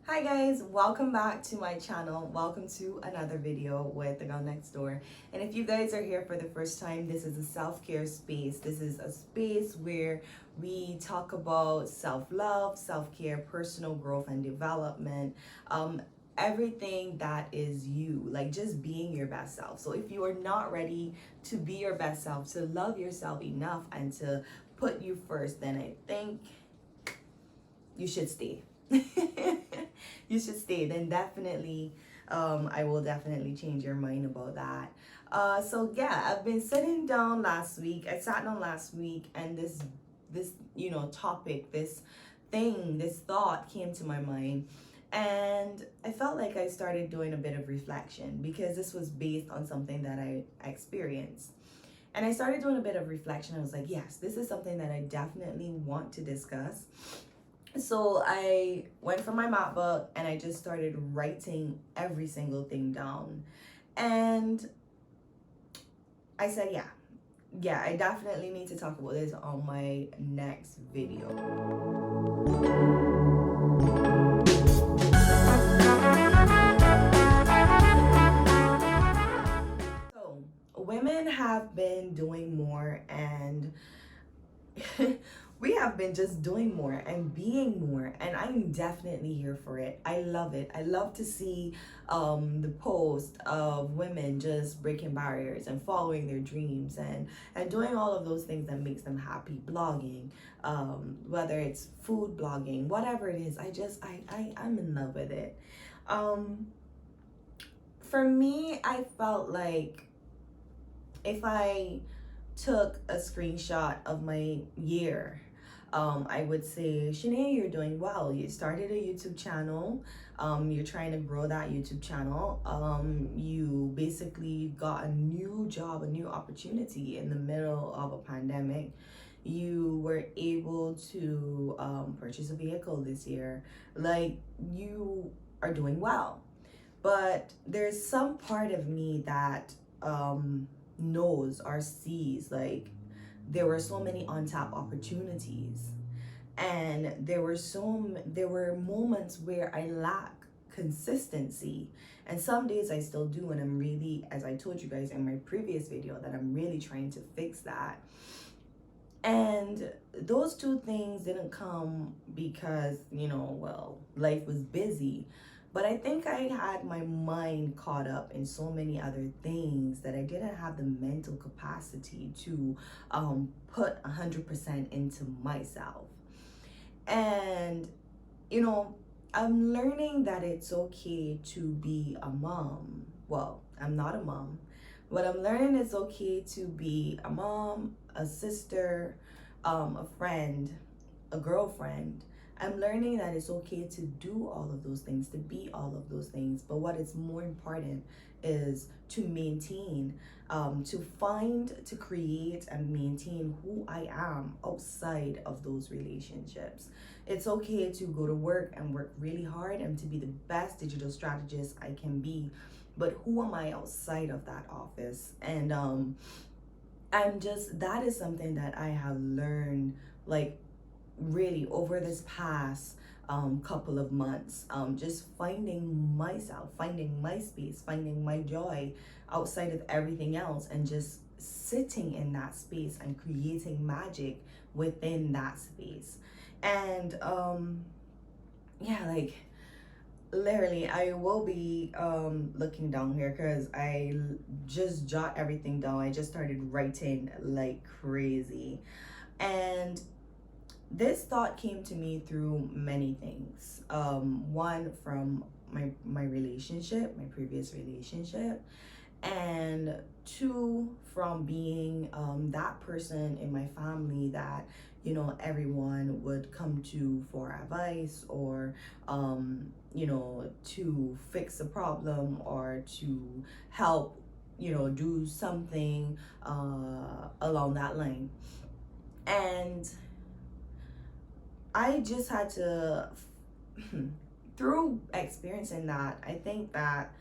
Hi guys, welcome back to my channel. Welcome to another video with the girl next door. And if you guys are here for the first time, this is a self-care space. This is a space where we talk about self-love, self-care, personal growth and development, everything that is you, like just being your best self. So if you are not ready to be your best self, to love yourself enough and to put you first, then I think you should stay. You should stay. Then definitely, I will definitely change your mind about that. So yeah, I've been sitting down last week. I sat down last week, and this topic, this thought came to my mind, and I felt like I started doing a bit of reflection because this was based on something that I experienced. And I started doing a bit of reflection. I was like, yes, this is something that I definitely want to discuss. So I went for my MacBook and I just started writing every single thing down. And I said, yeah, I definitely need to talk about this on my next video. So, women have been doing more and we have been just doing more and being more, and I'm definitely here for it. I love it. I love to see the post of women just breaking barriers and following their dreams and doing all of those things that makes them happy. Blogging, whether it's food blogging, whatever it is, I'm in love with it. For me, I felt like if I took a screenshot of my year, I would say, Shanae, you're doing well. You started a YouTube channel. You're trying to grow that YouTube channel. You basically got a new job, a new opportunity in the middle of a pandemic. You were able to purchase a vehicle this year. Like, you are doing well. But there's some part of me that knows or sees like there were so many untapped opportunities, and there were moments where I lack consistency, and some days I still do, and I'm really, as I told you guys in my previous video, that I'm really trying to fix that. And those two things didn't come because, well, life was busy. But I think I had my mind caught up in so many other things that I didn't have the mental capacity to put 100% into myself. And, I'm learning that it's okay to be a mom. Well, I'm not a mom, but I'm learning it's okay to be a mom, a sister, a friend, a girlfriend. I'm learning that it's okay to do all of those things, to be all of those things. But what is more important is to maintain, to create and maintain who I am outside of those relationships. It's okay to go to work and work really hard and to be the best digital strategist I can be. But who am I outside of that office? And that is something that I have learned, like, really over this past couple of months, just finding myself, finding my space, finding my joy outside of everything else, and just sitting in that space and creating magic within that space. And yeah, like, literally, I will be looking down here because just jot everything down. I just started writing like crazy, and this thought came to me through many things. One, from my relationship, my previous relationship, and two, from being that person in my family that everyone would come to for advice, or to fix a problem, or to help do something along that line. And I just had to, through experiencing that, I think that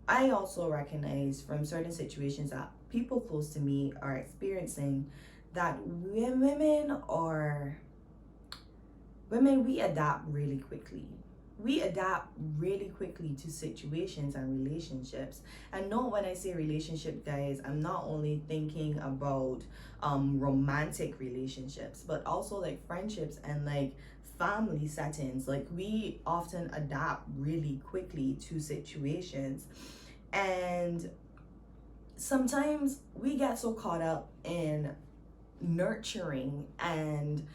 I also recognize from certain situations that people close to me are experiencing, that women, we adapt really quickly. we adapt really quickly to situations and relationships. And no, when I say relationship, guys, I'm not only thinking about romantic relationships, but also like friendships and like family settings. Like we often adapt really quickly to situations, and sometimes we get so caught up in nurturing and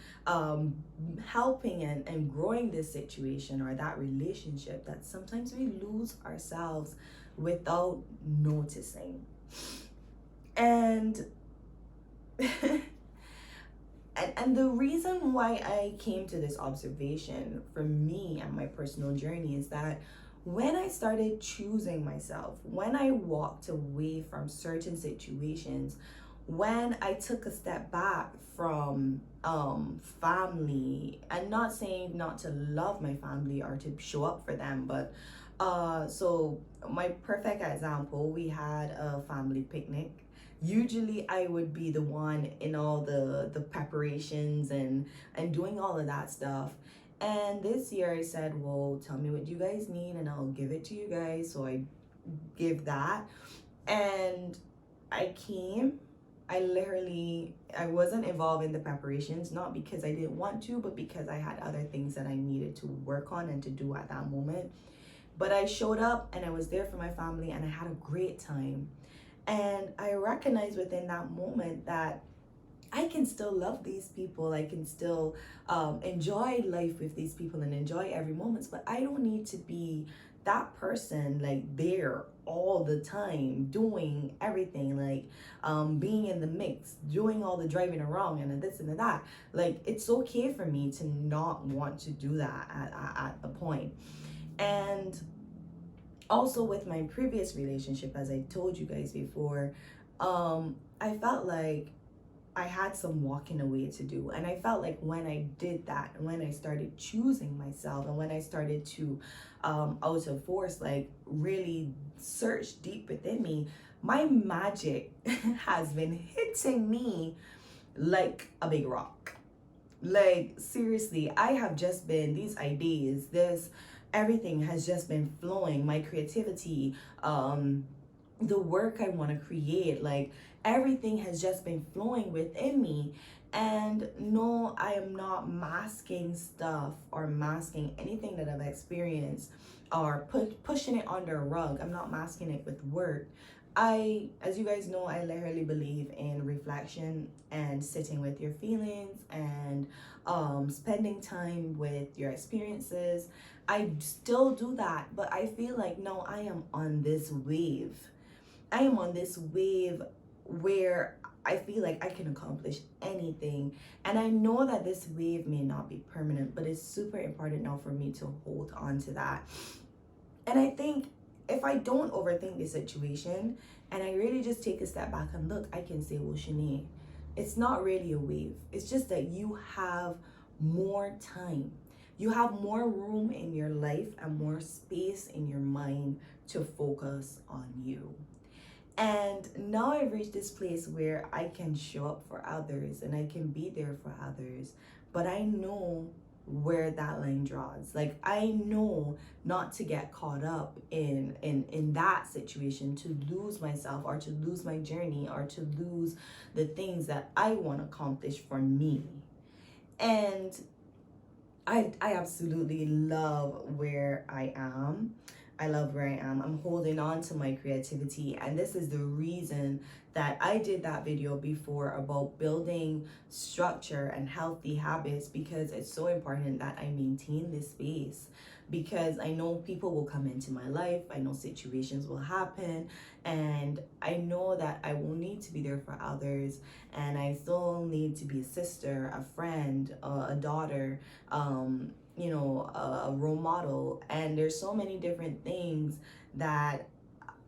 helping and growing this situation or that relationship that sometimes we lose ourselves without noticing. And and the reason why I came to this observation for me and my personal journey is that when I started choosing myself, when I walked away from certain situations, when I took a step back from family, and not saying not to love my family or to show up for them, but so my perfect example, we had a family picnic. Usually I would be the one in all the preparations and doing all of that stuff. And this year I said, well, tell me what you guys need and I'll give it to you guys. So I give that. And I came. I wasn't involved in the preparations, not because I didn't want to, but because I had other things that I needed to work on and to do at that moment. But I showed up and I was there for my family and I had a great time. And I recognized within that moment that I can still love these people. I can still enjoy life with these people and enjoy every moment. But I don't need to be that person like there all the time, doing everything, like being in the mix, doing all the driving around and this and that. Like it's okay for me to not want to do that at a point. And also with my previous relationship, as I told you guys before, I felt like I had some walking away to do. And I felt like when I did that, when I started choosing myself, and when I started to, out of force, like really search deep within me, my magic has been hitting me like a big rock. Like, seriously, I have just been, these ideas, this, everything has just been flowing. My creativity, the work I want to create, like everything has just been flowing within me. And no, I am not masking stuff or masking anything that I've experienced or pushing it under a rug. I'm not masking it with work. As you guys know, I literally believe in reflection and sitting with your feelings and spending time with your experiences. I still do that, but I feel like no, I am on this wave. I am on this wave where I feel like I can accomplish anything. And I know that this wave may not be permanent, but it's super important now for me to hold on to that. And I think if I don't overthink the situation and I really just take a step back and look, I can say, well, Shanae, it's not really a wave. It's just that you have more time. You have more room in your life and more space in your mind to focus on you. And now I've reached this place where I can show up for others and I can be there for others, but I know where that line draws. Like I know not to get caught up in that situation, to lose myself or to lose my journey or to lose the things that I want to accomplish for me. And I absolutely love where I am. I love where I am. I'm holding on to my creativity, and this is the reason that I did that video before about building structure and healthy habits, because it's so important that I maintain this space, because I know people will come into my life, I know situations will happen, and I know that I will need to be there for others, and I still need to be a sister, a friend, a daughter, a role model. And there's so many different things that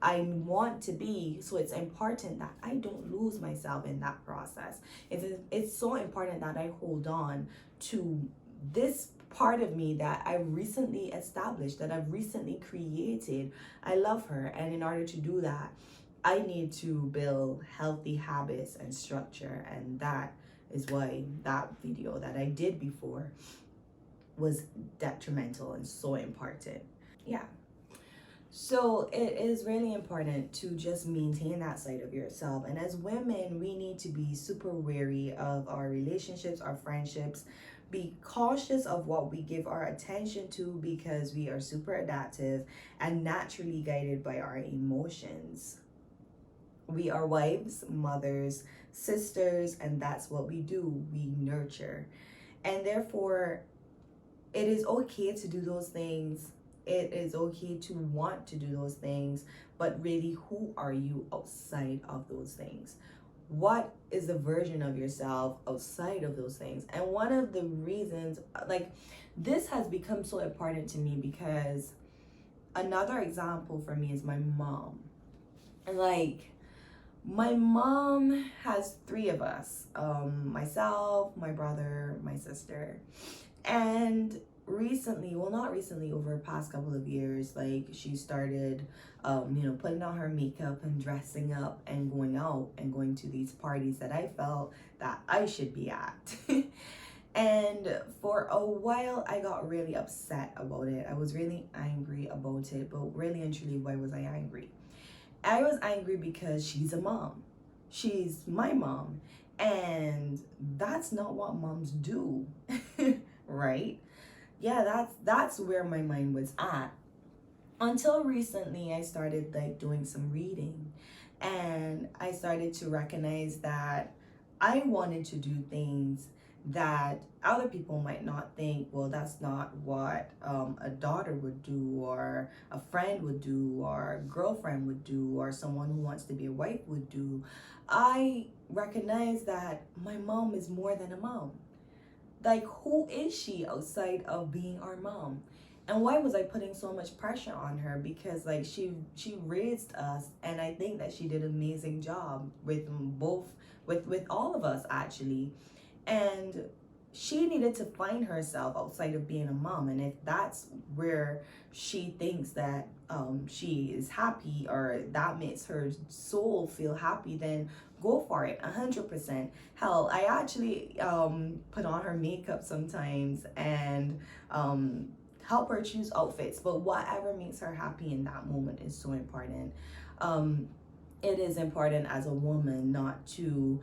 I want to be, so it's important that I don't lose myself in that process. It's so important that I hold on to this part of me that I recently established, that I've recently created. I love her, and in order to do that, I need to build healthy habits and structure, and that is why that video that I did before was detrimental and so important. Yeah. So it is really important to just maintain that side of yourself. And as women, we need to be super wary of our relationships, our friendships. Be cautious of what we give our attention to because we are super adaptive and naturally guided by our emotions. We are wives, mothers, sisters, and that's what we do. We nurture. And therefore, it is okay to do those things. It is okay to want to do those things, but really, who are you outside of those things? What is the version of yourself outside of those things? And one of the reasons, like, this has become so important to me because another example for me is my mom. Like, my mom has three of us, myself, my brother, my sister. And recently, well, not recently, over the past couple of years, like, she started putting on her makeup and dressing up and going out and going to these parties that I felt that I should be at. And for a while I got really upset about it. I was really angry about it. But really and truly, why was I angry? I was angry because she's a mom. She's my mom. And that's not what moms do. Right? Yeah, that's where my mind was at. Until recently I started like doing some reading, and I started to recognize that I wanted to do things that other people might not think, well, that's not what a daughter would do, or a friend would do, or a girlfriend would do, or someone who wants to be a wife would do. I recognize that my mom is more than a mom. Like, who is she outside of being our mom? And why was I putting so much pressure on her? Because like she raised us, and I think that she did an amazing job with both, with all of us actually. And she needed to find herself outside of being a mom. And if that's where she thinks that she is happy, or that makes her soul feel happy, then go for it, 100%. Hell, I actually put on her makeup sometimes and help her choose outfits. But whatever makes her happy in that moment is so important. It is important as a woman not to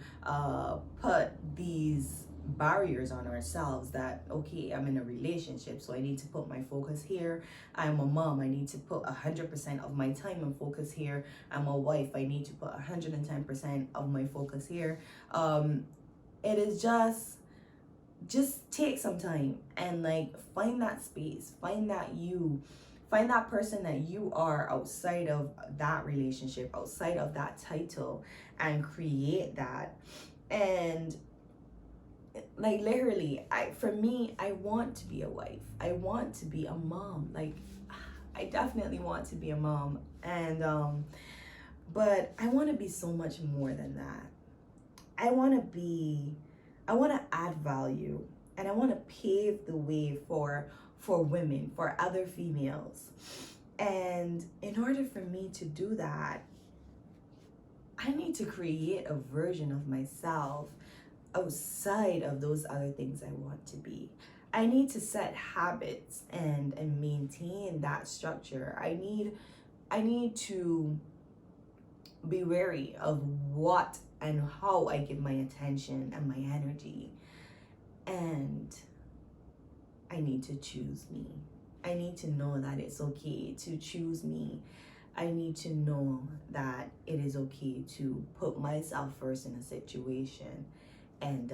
put these barriers on ourselves that, okay, I'm in a relationship, so I need to put my focus here. I'm a mom, I need to put 100% of my time and focus here. I'm a wife, I need to put 110% of my focus here. It is just take some time and like find that space, find that person that you are outside of that relationship, outside of that title, and create that. And like, literally, for me, I want to be a wife, I want to be a mom. Like, I definitely want to be a mom. And but I want to be so much more than that. I want to add value, and I want to pave the way for women, for other females. And in order for me to do that, I need to create a version of myself outside of those other things I want to be. I need to set habits and maintain that structure. I need to be wary of what and how I give my attention and my energy. And I need to choose me. I need to know that it's okay to choose me. I need to know that it is okay to put myself first in a situation, and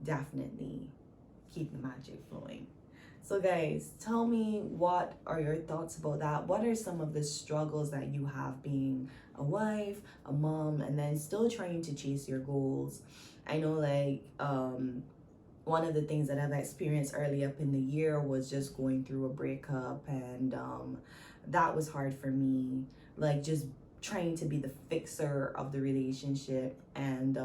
definitely keep the magic flowing. So guys, tell me, what are your thoughts about that? What are some of the struggles that you have being a wife, a mom, and then still trying to chase your goals? I know, like, one of the things that I've experienced early up in the year was just going through a breakup, and that was hard for me. Like, just trying to be the fixer of the relationship, and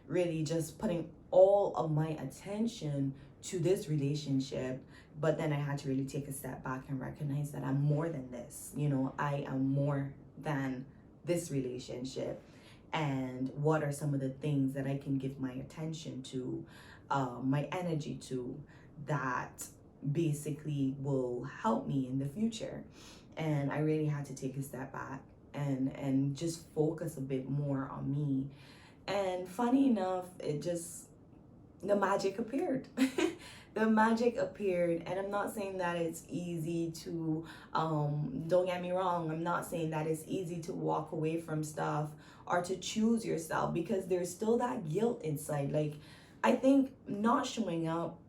really just putting all of my attention to this relationship. But then I had to really take a step back and recognize that I'm more than this. I am more than this relationship. And what are some of the things that I can give my attention to, my energy to, that basically will help me in the future. And I really had to take a step back and just focus a bit more on me. And funny enough, it just, the magic appeared. The magic appeared. And I'm not saying that it's easy to don't get me wrong, I'm not saying that it's easy to walk away from stuff or to choose yourself, because there's still that guilt inside. Like, I think not showing up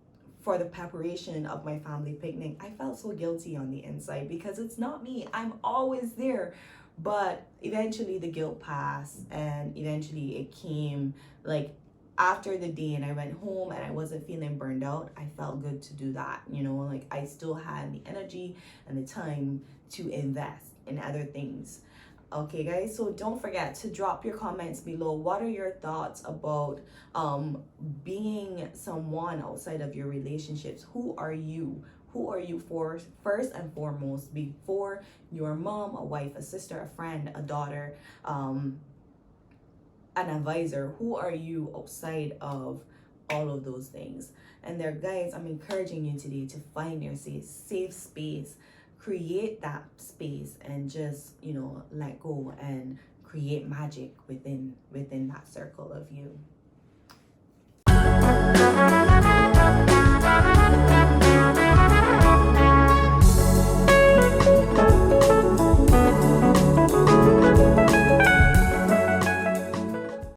for the preparation of my family picnic, I felt so guilty on the inside, because it's not me, I'm always there. But eventually the guilt passed, and eventually it came, like, after the day, and I went home and I wasn't feeling burned out. I felt good to do that, you know, like I still had the energy and the time to invest in other things. Okay, guys, so don't forget to drop your comments below. What are your thoughts about being someone outside of your relationships? Who are you? Who are you for, first and foremost, before your mom, a wife, a sister, a friend, a daughter, an advisor? Who are you outside of all of those things? And there, guys, I'm encouraging you today to find your safe space, create that space, and just, you know, let go and create magic within that circle of you.